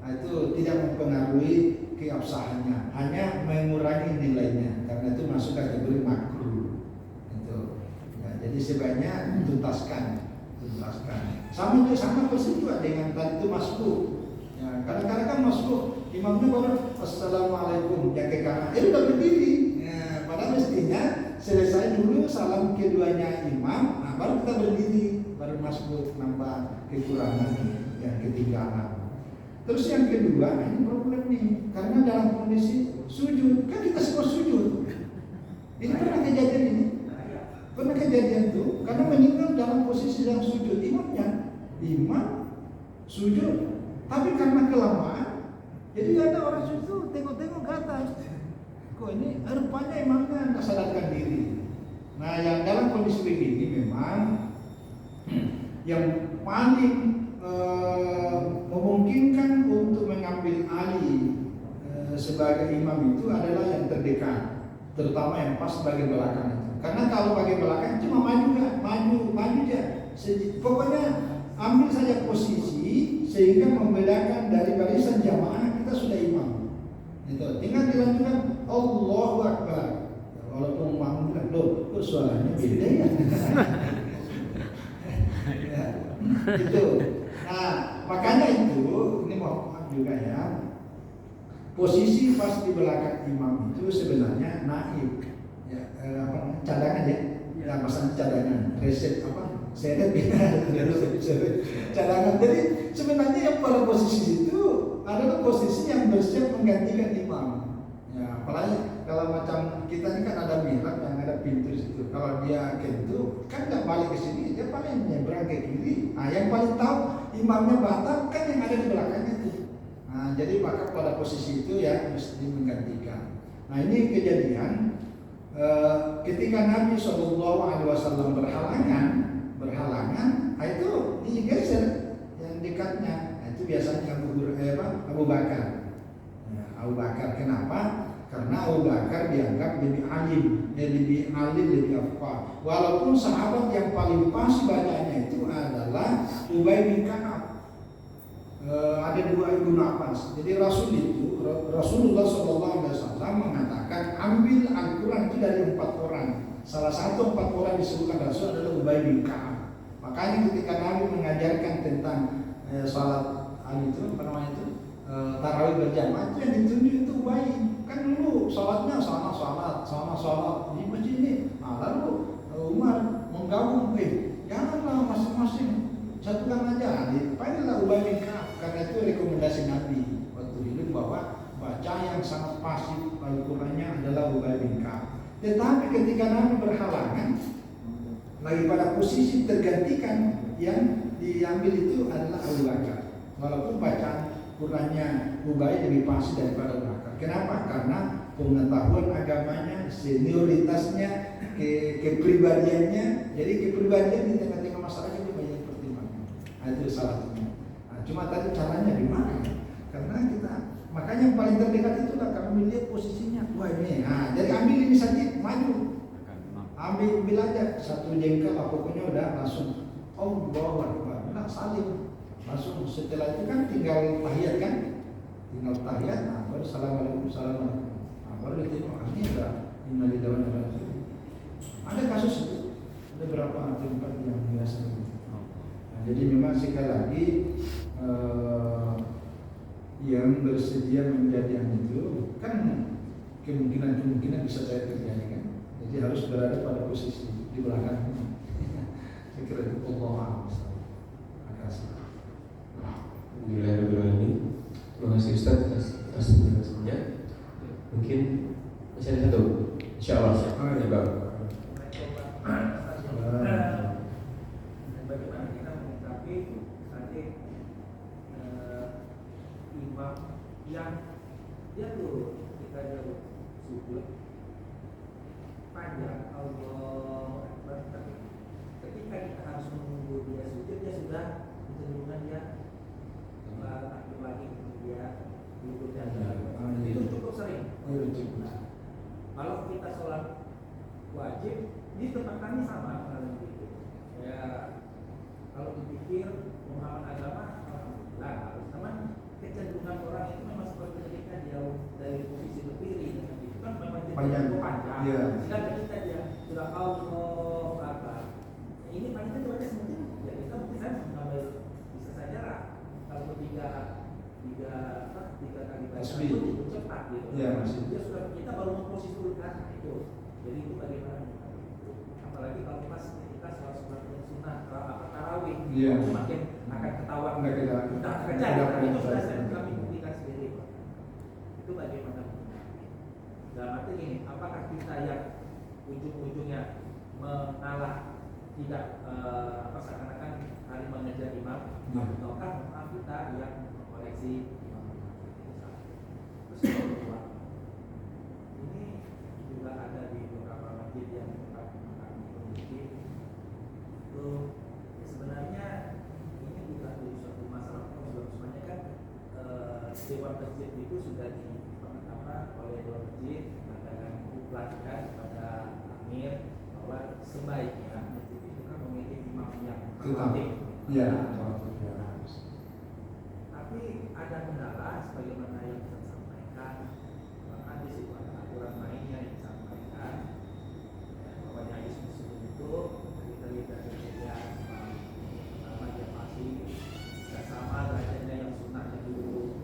Itu tidak mempengaruhi keabsahannya, hanya mengurangi nilainya. Karena itu masuk kategori makruh. Itu. Ya, jadi sebaiknya tuntaskan. Sama persis juga dengan tadi itu masuk. Ya, kadang-kadang kan masuk imamnya baru assalamualaikum yang ke kanan, udah berdiri. Ya, padahal mestinya selesai dulu salam keduanya imam, baru kita berdiri, baru masuk nambah kekurangan yang ketinggalan. Terus yang kedua, ini problem nih, karena dalam kondisi sujud, kan kita semua sujud. Ini pernah kejadian tuh, karena meninggal dalam posisi yang sujud, imam sujud, tapi karena kelamaan, jadi ada orang sujud tengok-tengok ke atas. Kok ini rupanya imamnya nggak sadarkan diri. Nah, yang dalam kondisi begini memang yang paling memungkinkan untuk mengambil alih sebagai imam itu adalah yang terdekat, terutama yang pas bagian belakang itu. Karena kalau bagian belakang cuma maju aja. Pokoknya ambil saja posisi sehingga membedakan dari barisan jamaah kita sudah imam. Itu tinggal dilanjutkan Allahu Akbar. Walaupun makmum bilang, loh, kok suaranya beda ya? Ya, gitu. Nah, makanya itu, ini mohon juga ya, posisi pas di belakang imam itu sebenarnya naib, ya, cadangan ya, pasang cadangan, reset seret cadangan. Jadi sebenarnya yang pada posisi itu adalah posisi yang bersiap menggantikan imam. Ya, apalagi kalau macam kita ini kan ada mihrab yang ada pintu situ. Kalau dia kentu kan nggak balik ke sini, dia paling nyebrang ke kiri. Nah, yang paling tahu imamnya batal kan yang ada di belakangnya itu. Nah, jadi maka pada posisi itu ya mesti menggantikan. Nah, ini kejadian ketika Nabi SAW berhalangan, itu digeser yang dekatnya. Nah, itu biasanya Abu Bakar. Ya, Abu Bakar kenapa? Karena Abu Bakar dianggap lebih alim, lebih afqah. Walaupun sahabat yang paling pas bacanya itu adalah Ubay bin Ka'ab. Ada dua Ibnu Abbas. Jadi Rasulullah SAW mengatakan ambil Al-Quran itu dari 4 orang. Salah satu 4 orang disebutkan Rasul adalah Ubay bin Ka'ab. Makanya ketika Nabi mengajarkan tentang salat tarawih berjamaah, itu yang ditunjuk itu Ubay. Kan dulu sholatnya sholat di masjid ini. Nah, lalu Umar menggabung, janganlah masing-masing satukan aja. Dipanggillah Ubay bin Ka'ab karena itu rekomendasi Nabi waktu hidup bahwa baca yang sangat pasif Al-Qur'annya adalah Ubay bin Ka'ab. Tetapi ketika Nabi berhalangan, lagi pada posisi tergantikan, yang diambil itu adalah Abu Bakar. Walaupun bacaan Qur'annya Ubay lebih pasif daripada Abu Bakar. Kenapa? Karena pengetahuan agamanya, senioritasnya, kepribadiannya. Jadi kepribadian di tengah-tengah masyarakat itu banyak pertimbangan. Nah, itu salah satunya. Nah, cuma tadi caranya gimana? Karena kita makanya yang paling terdekat itulah kami lihat posisinya. Wah ini, nah jadi ambil ini saja, maju, ambil aja satu jengkal, pokoknya udah langsung. Allahu Akbar, nah salim, langsung setelah itu kan tinggal tahiyat kan, nah baru assalamualaikum, nah, baru ditengok ini udah innalillahi wa inna ilaihi raji'un. Ada kasus itu, ada beberapa tempat yang biasa itu. Nah, jadi memang sekali lagi yang bersedia menjadi yang itu kan kemungkinan bisa saya terjadi kan. Jadi harus berada pada posisi di belakang. Saya kira itu Allah. Terima kasih. Bismillahirrahmanirrahim. Terima kasih Ustaz atas penjelasannya. Mungkin masih ada satu. Insyaallah. Ya, Bang. Bagaimana kita menyikapi tadi imam yang dia tuh kita jauh sujud panjang Allah Akbar, tapi ketika kita harus menunggu dia sujud, dia sudah kecenderungan dia takbir lagi, dia duduk dan itu cukup sering. Nah, kalau kita sholat wajib di tempat kami sama kalau begitu. Ya kalau dipikir pemahaman agama, alhamdulillah harus. Namun kecenderungan orang itu memang seperti ketika dia dari posisi berdiri dengan itu kan memang Panjang. panjang. Jika ketika dia sudah Allah Akbar, ini panjang juga mungkin ya kita mungkin saya mengambil bisa saja lah kalau tiga kali baca itu cepat gitu. Ya, masih. Dia sudah kita baru memposisikan itu. Jadi itu bagaimana? Apalagi kalau pas ketika sholat sunnah tarawih, itu makin akan ketahuan. Kita kerja itu sudah kami buktikan sendiri. Itu bagaimana? Dalam arti ini, apakah kita yang ujung-ujungnya mengalah tidak seakan-akan saling mengejar imam, ataukah kita yang mengoreksi imam? Terus yang kedua, ini juga ada di beberapa masjid yang tempat kami memiliki. Itu sebenarnya ini juga jadi suatu masalah. Kalau sebenarnya kan dewan masjid itu sudah oleh dewan masjid mengadakan pelatihan kepada amir bahwa sebaiknya masjid itu kan memiliki imam yang terlatih. Ya. Tapi ada kendala sebagaimana yang saya sampaikan, bahkan di situ ada aturan mainnya yang disampaikan bahwa di hadis Muslim itu kita lihat dari media pertama dia masih tidak sama derajatnya yang sunnahnya dulu.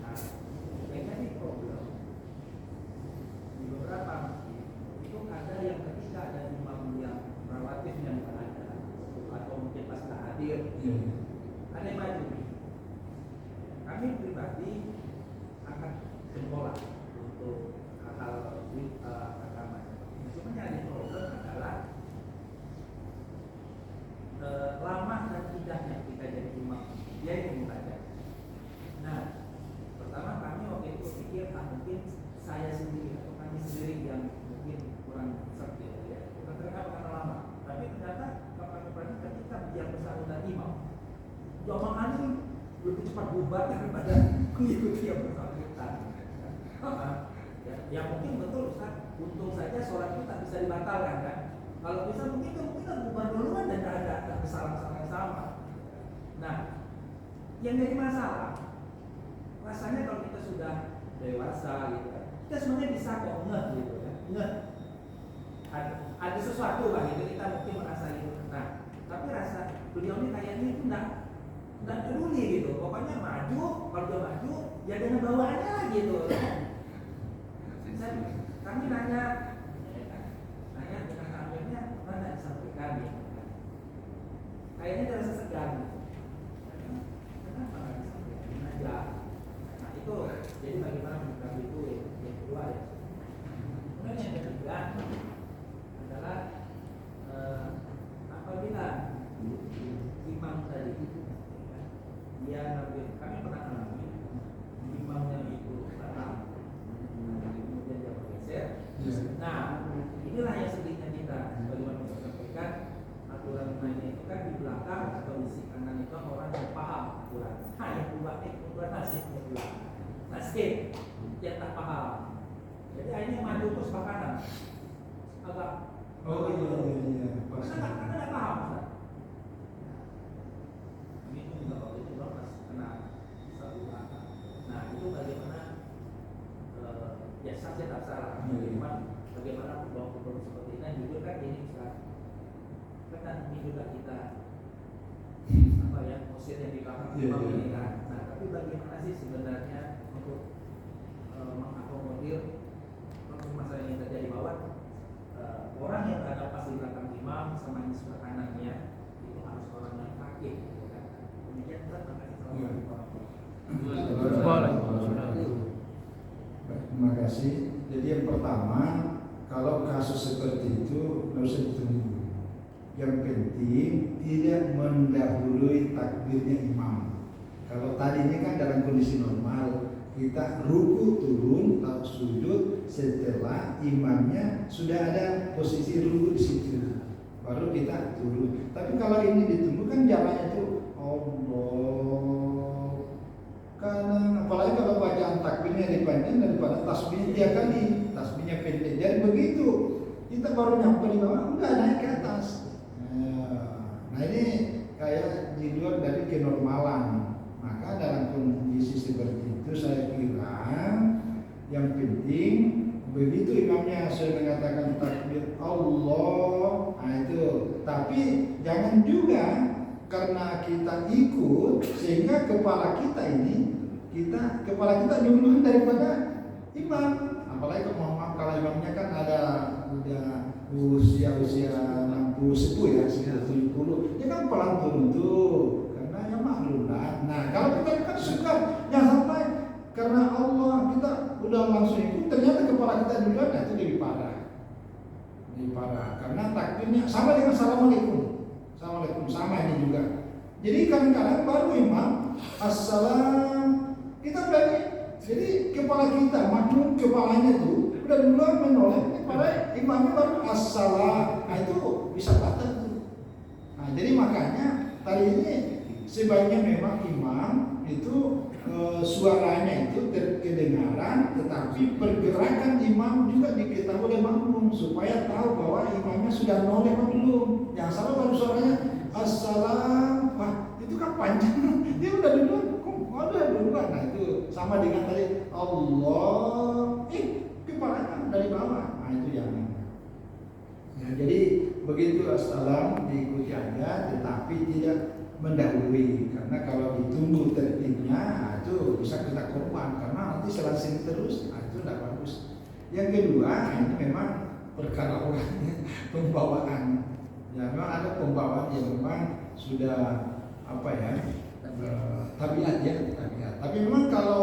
Nah, yang jadi problem di beberapa masjid itu ada yang ketika ada imam yang relatif yang berada atau mungkin pas tak hadir, ada yang maju. Kami pribadi akan jempol untuk hal-hal agama. Cuma yang ada problem adalah lama dan tidaknya kita jadi imam. Dia yang membaca. Nah, pertama kami waktu itu pikir mungkin saya sendiri atau kami sendiri yang mungkin kurang serti ya. Kenapa karena lama? Tapi ternyata kalau kami perhatikan ketika yang bersangkutan imam, jamaah ini lebih cepat bubar daripada mengikuti yang bersangkutan. Ya mungkin betul Ustaz, untung saja sholat itu tak bisa dibatalkan kan. Kalau bisa mungkin kemungkinan bubar duluan dan ada kesalahan yang sama. Nah, yang jadi masalah rasanya kalau kita sudah dewasa gitu kan, kita sebenarnya bisa kok gitu kan, ada sesuatu lah gitu, kita mungkin merasa itu. Nah, tapi rasa beliau ini kayaknya itu enggak peduli gitu, pokoknya maju, kalau dia maju ya dengan bawaannya lah gitu. Kami nanya dengan akhirnya mana disampaikan gitu kan, kayaknya dia rasa segan gitu. Kenapa nggak disampaikan aja? Nah itu, jadi bagaimana menyikapi itu yang kedua ya. Kemudian yang ketiga adalah apabila imam tadi dia ngambil, kami pernah mengalami imamnya itu batal, kemudian dia bergeser. aturan. Nah, yang kebetulan nasib kebetulan. Nasib yang tak paham. Jadi akhirnya maju terus makanan. Agak karena nggak paham. Ini juga waktu itu pas kena satu kata. Nah itu bagaimana ya saksi tak salah. Bagaimana problem seperti ini dan juga kan ini kan ini juga kita apa ya posisi yang di belakang ini kan. Nah tapi bagaimana sih sebenarnya untuk mengakomodir masalah yang terjadi bahwa orang yang berada pas di belakang imam sama yang sebelah kanannya itu harus orang yang fakih, gitu kan? Demikian kan Terima kasih. Jadi yang pertama, kalau kasus seperti itu harus ditunggu. Yang penting tidak mendahului takbirnya imam. Kalau tadi ini kan dalam kondisi normal, kita ruku turun atau sujud setelah imamnya sudah ada posisi ruku di situ, baru kita turun. Tapi kalau ini ditunggu kan jalannya itu Allah. Karena apalagi kalau bacaan takbirnya dipanjang daripada tasbih dia kali, tasbihnya pendek. Jadi begitu kita baru nyampe di bawah, udah naik ke atas. Nah ini kayak di luar dari kenormalan. Maka dalam kondisi seperti itu saya kira yang penting begitu imamnya sudah mengatakan takbir Allah, nah itu. Tapi jangan juga karena kita ikut sehingga kepala kita duluan daripada imam. Apalagi kalau imamnya kan ada udah usia 60 sepuh ya, sekitar 70, dia kan pelan turun tuh. Nah kalau kita kan suka jangan sampai karena Allah kita udah langsung ikut ternyata kepala kita duluan, nah itu lebih parah. Karena takbirnya sama dengan assalamualaikum sama ini juga. Jadi kadang-kadang baru imam assalam kita berani, jadi kepala kita makmum kepalanya tuh udah duluan menoleh kepada imamnya baru assalam, nah itu bisa batal tuh. Nah jadi makanya tadi ini sebaiknya memang imam itu suaranya itu kedengaran, tetapi pergerakan imam juga diketahui oleh makmum supaya tahu bahwa imamnya sudah noleh atau belum. Yang salah baru suaranya assalam, wah itu kan panjang, dia udah duluan, udah duluan. Nah itu sama dengan tadi Allah, kepalanya dari bawah. Nah itu yang ya, jadi begitu assalam diikuti aja, tetapi tidak mendahului, karena kalau ditunggu tertibnya itu bisa kita korban karena nanti selasing terus, itu tidak bagus. Yang kedua ini memang perkara orangnya pembawaan, ya memang ada pembawaan yang memang sudah tabiat. Tapi memang kalau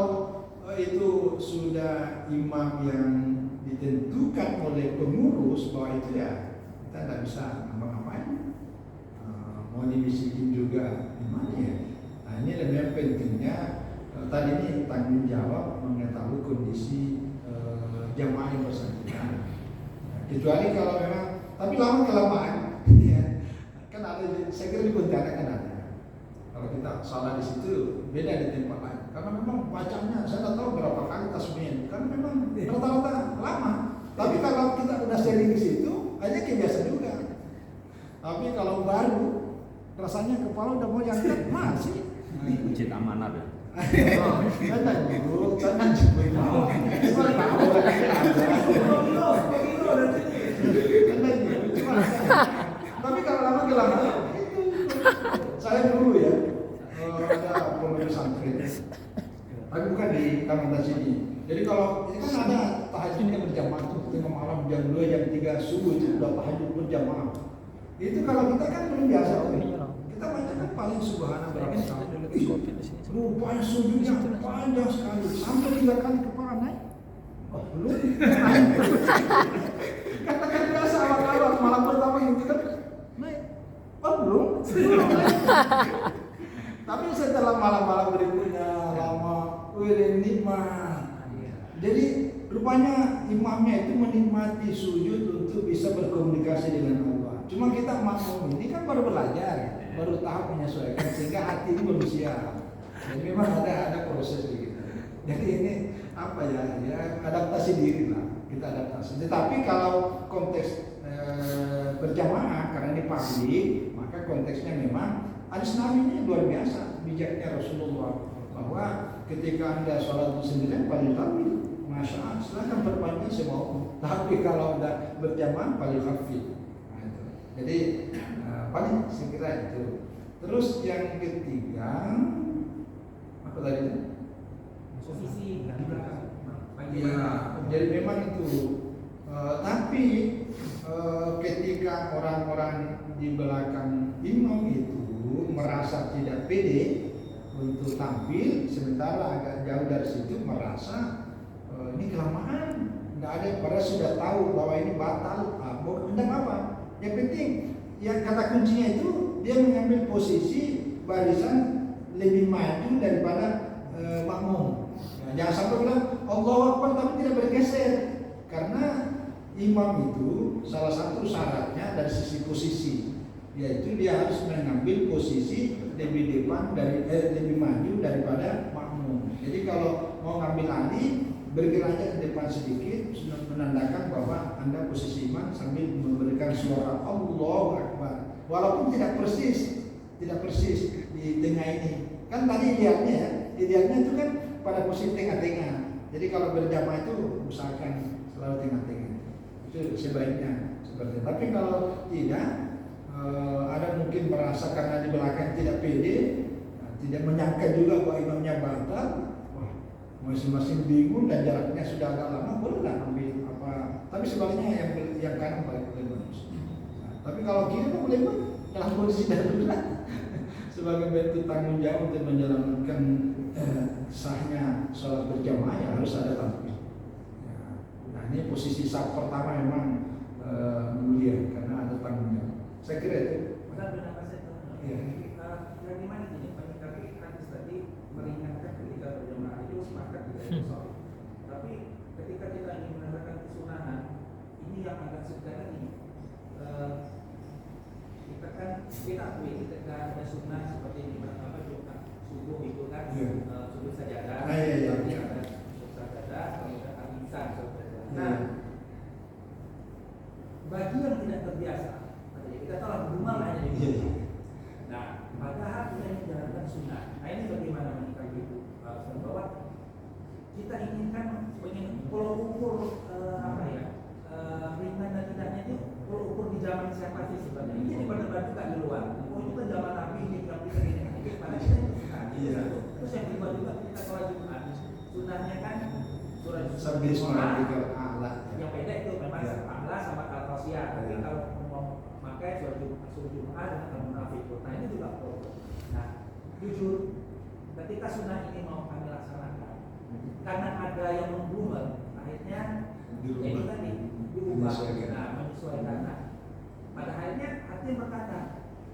itu sudah imam yang ditentukan oleh pengurus bahwa itu ya kita tidak bisa ngapa-ngapain. Mau dibisikin juga gimana ya? Nah ini lebih pentingnya tadi ini tanggung jawab mengetahui kondisi jamaah yang bersangkutan. Kecuali kalau memang, tapi lama kelamaan, ya, kan ada. Saya kira di Pontianak kan ada. Kalau kita salah di situ beda di tempat lain. Karena memang bacanya saya tidak tahu berapa kali tasbih. Karena memang rata-rata lama. Tapi kalau kita udah sering di situ, aja kebiasa juga. Tapi kalau baru rasanya kepala udah mau diangkat masih Masjid Amanat ya. Tapi kalau lama kelamaan saya dulu ya ada pengurus santri, tapi bukan di Kalimantan sini. Jadi kalau ini kan ada tahajudnya berjamaah tuh tengah malam jam 2 jam 3 subuh itu udah tahajud berjamaah. Itu kalau kita kan belum biasa kita baca kan paling subhanallah berapa kali. Rupanya sujudnya panjang sekali sampai 3 kali kepala naik. Oh belum. Katakan biasa awal-awal malam pertama itu kan naik. Oh belum. Tapi setelah malam-malam berikutnya lama, nikmat. Jadi rupanya imamnya itu menikmati sujud untuk bisa berkomunikasi dengan Allah. Cuma kita makmum ini kan baru belajar, baru tahu menyesuaikan sehingga hati ini belum siap. Jadi memang ada proses begitu. Jadi ini apa ya adaptasi diri lah, kita adaptasi. Tetapi kalau konteks berjamaah karena ini pagi, maka konteksnya memang hadis Nabi ini luar biasa bijaknya Rasulullah, bahwa ketika Anda sholat sendirian paling tampil, masya Allah, silakan berpanjang semau. Tapi kalau udah berjamaah paling hafid. Nah, itu. Jadi paling sekira itu. Terus yang ketiga apa tadi? Posisi di belakang. Iya, jadi memang itu. Tapi ketika orang-orang di belakang imam itu merasa tidak pede untuk tampil, sementara agak jauh dari situ merasa ini kelamaan, nggak ada, padahal sudah tahu bahwa ini batal. Tidak apa, yang penting yang kata kuncinya itu dia mengambil posisi barisan lebih maju daripada makmum. Jangan sampai bilang Allahu Akbar tapi tidak bergeser, karena imam itu salah satu syaratnya dari sisi posisi, yaitu dia harus mengambil posisi lebih depan dari lebih maju daripada makmum. Jadi kalau mau ngambil alih, bergeraknya ke depan sedikit, sudah menandakan bahwa Anda posisi imam sambil memberikan suara Allahu Akbar, walaupun tidak persis di tengah ini. Kan tadi idealnya itu kan pada posisi tengah-tengah. Jadi kalau berjamaah itu usahakan selalu tengah-tengah. Itu sebaiknya seperti itu. Tapi kalau tidak, ada mungkin merasa karena di belakang tidak pede, tidak menyangka juga bahwa imamnya batal, masing-masing bingung dan jaraknya sudah agak lama, bolehlah ambil apa. Tapi sebaliknya yang kanan paling bagus. Tapi kalau kiri kan boleh dalam posisi darurat sebagai bentuk tanggung jawab untuk menjalankan sahnya sholat berjamaah ya harus ada tampil. Nah ini posisi saf pertama memang mulia karena ada tanggung jawab. Saya kira itu. Iya. Bagaimana ini menyikapi hadis tadi meringankan ketika berjamaah itu sepakat tidak soal. Tapi ketika kita ingin mengatakan kesunahan, ini yang agak sebenarnya ini. Kita akui ketika ada sunnah seperti ini pertama juga subuh itu kan subuh sajadah, tapi ada subuh sajadah, kemudian al-insan sajadah. Nah, bagi yang tidak terbiasa, kita tahu rumah hanya di rumah. Nah, padahal kita ingin menjalankan sunnah. Nah ini bagaimana menyikapi itu? Bahwa kita inginkan kalau ukur ringan dan tidaknya itu ukur di zaman siapa sih sebenarnya? Ini jadi berdebat juga di luar. Oh itu kan zaman Nabi ini tidak bisa ini. Pada kita itu sunnah. Terus yang kedua juga kita sholat Jumat. Sunnahnya kan surah Jumat. Yang beda itu memang Allah sama Al-Qasiyah. Tapi kalau mau pakai surah Jumat dengan Al-Munafiqun, nah ini juga problem. Nah jujur, ketika sunnah ini mau kami laksanakan, karena ada yang memblumel, akhirnya ini tadi diubah, menyesuaikan. Nah, pada akhirnya hati berkata,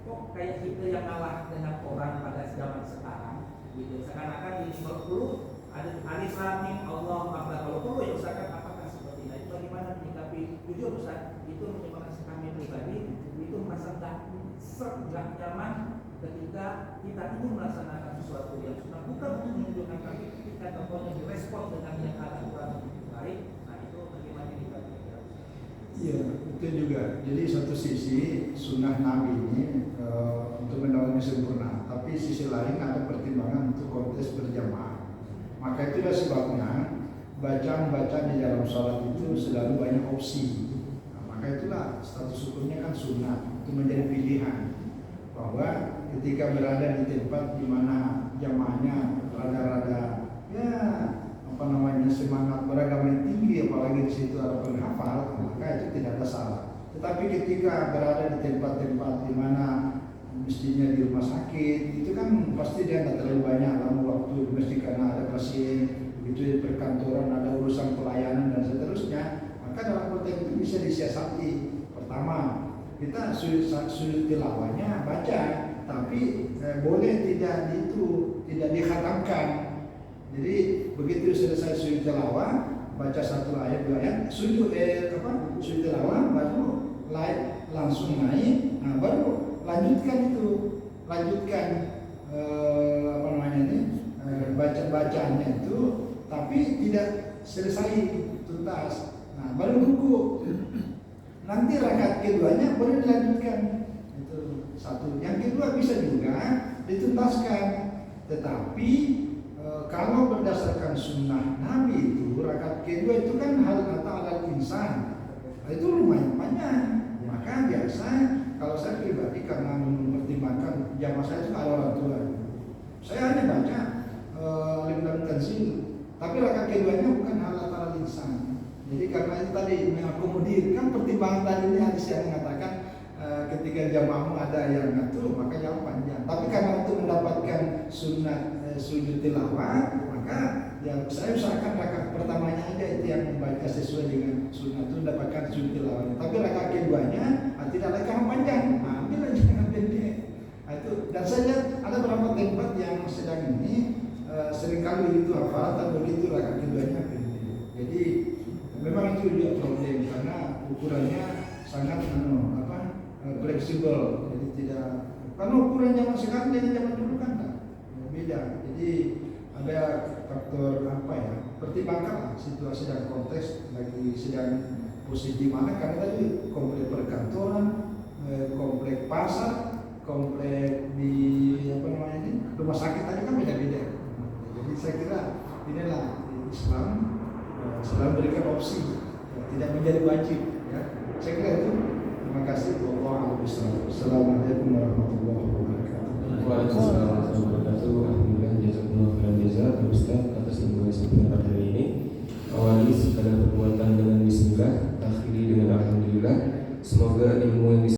kok kayak kita yang kalah dengan orang pada zaman sekarang, gitu. Seakan-akan di 50 ada alif lam mim Allah Akbar. Kalau perlu ya usahakan apakah seperti ini. Itu bagaimana menyikapi? Jujur Ustaz, itu menyebabkan kami pribadi itu merasa nggak nyaman ketika kita ingin melaksanakan sesuatu yang sunnah, bukan untuk menunjukkan kami ketika contohnya direspon dengan yang ada kurang baik. Iya, itu juga. Jadi satu sisi sunnah Nabi ini untuk mendawamnya sempurna, tapi sisi lain ada pertimbangan untuk konteks berjamaah. Maka itulah sebabnya bacaan-bacaan di dalam sholat itu selalu banyak opsi. Nah, maka itulah status hukumnya kan sunnah, itu menjadi pilihan. Bahwa ketika berada di tempat di mana jamaahnya rada-rada semangat beragama yang tinggi, apalagi di situ ada penghafal, maka itu tidak ada salah. Tetapi ketika berada di tempat-tempat di mana mestinya di rumah sakit, itu kan pasti dia tidak terlalu banyak lama waktu, mesti karena ada pasien, begitu di perkantoran ada urusan pelayanan dan seterusnya, maka dalam konteks itu bisa disiasati. Pertama, kita sujud tilawahnya baca, tapi boleh tidak dikhatamkan. Jadi begitu selesai sujud tilawah, baca satu ayat dua ayat, sujud tilawah baru langsung naik, baru lanjutkan bacaannya itu, tapi tidak selesai tuntas. Nah, baru ruku. Nanti rakaat keduanya boleh dilanjutkan. Itu satu. Yang kedua bisa juga dituntaskan. Tetapi kalau berdasarkan sunnah Nabi itu rakaat kedua itu kan hal kata alal insan. Itu lumayan panjang. Maka biasa kalau saya pribadi karena mempertimbangkan jamaah saya itu ada orang tua. Saya hanya baca Alim dan Tanzil, tapi rakaat keduanya bukan hal kata alal insan. Jadi karena itu tadi mengakomodir, kan pertimbangan tadi ini hadis yang mengatakan ketika jamaahmu ada yang ngatur maka yang panjang. Tapi karena untuk mendapatkan sunnah sujud tilawah, maka yang saya usahakan rakaat pertamanya aja itu yang membaca sesuai dengan sunnah itu mendapatkan sujud tilawahnya. Tapi rakaat keduanya tidak ada yang panjang, ambil aja yang pendek. Nah, itu. Dan saya lihat ada beberapa tempat yang sedang ini seringkali itu hafalan dan begitu rakaat keduanya pendek. Jadi memang itu juga problem karena ukurannya sangat fleksibel. Jadi tidak karena ukuran zaman sekarang dengan zaman dulu kan beda. Jadi ada faktor apa ya? Pertimbangkan situasi dan konteks lagi sedang posisi mana karena tadi komplek perkantoran, komplek pasar, komplek di rumah sakit tadi kan beda-beda. Jadi saya kira inilah Islam selalu berikan opsi, tidak menjadi wajib. Ya. Saya kira itu. Terima kasih. Assalamualaikum warahmatullahi wabarakatuh. Waalaikumsalam warahmatullahi wabarakatuh. Alhamdulillah, jazakumullah khairan jazaa Pak Ustaz atas informasi pada hari ini. Awali segala perbuatan dengan bismillah, akhiri dengan alhamdulillah. Semoga ilmu yang